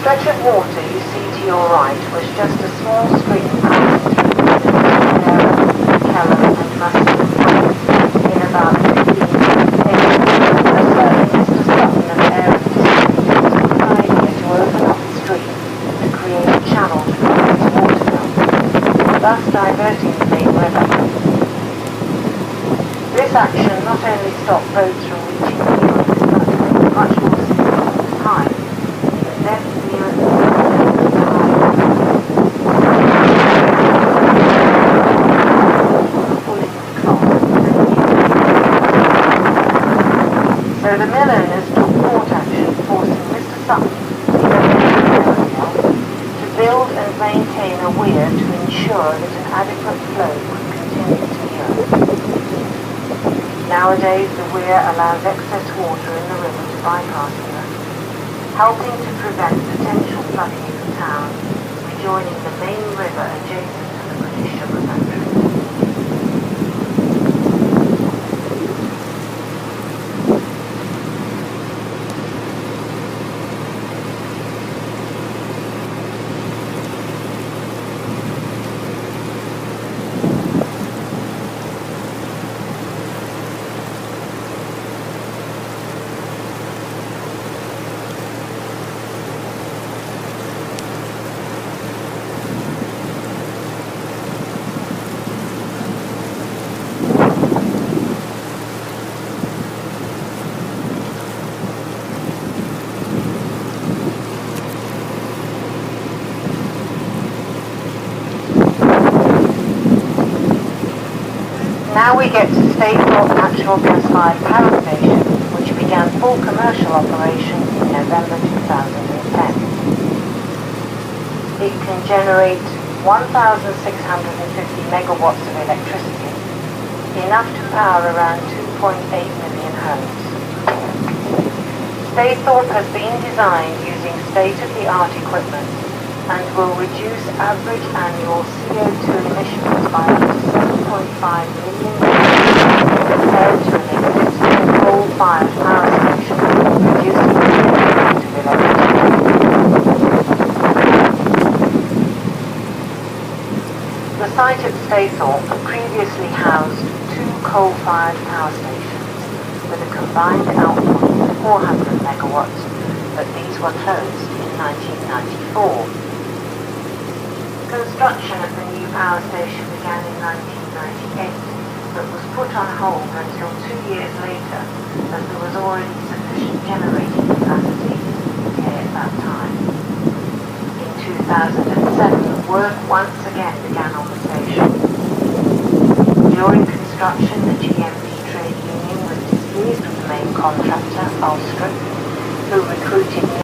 stretch of water you see to your right was just a small stream passing through Keller and Mustard in about 15 acres. A certain Mr. Sutton of Aaron was the idea to open up the stream to create a channel to cross its watermill, thus diverting the main river. This action not only stopped boats from reaching Newark, but much more significant time, the depth near the so the mill owners took court action forcing Mr. Sutton to build and maintain a weir to ensure that an adequate flow could continue to Newark. Nowadays, the weir allows excess water in the river to bypass Newark, helping to prevent potential flooding in the town, rejoining the main river adjacent to the British sugar factory. Now we get to Staithorpe Natural Gas-Fired Power Station, which began full commercial operation in November 2010. It can generate 1,650 megawatts of electricity, enough to power around 2.8 million homes. Staithorpe has been designed using state-of-the-art equipment and will reduce average annual CO2 emissions by up to 7.5 million compared to an existing coal-fired power station, reducing the impact of electricity. The site at Staithorpe previously housed two coal-fired power stations with a combined output of 400 megawatts, but these were closed in 1994. Construction of the new power station began in 1998, but was put on hold until 2 years later, as there was already sufficient generating capacity in the UK at that time. In 2007, work once again began on the station. During construction, the GMB trade union was displeased with the main contractor, Ulster, who recruited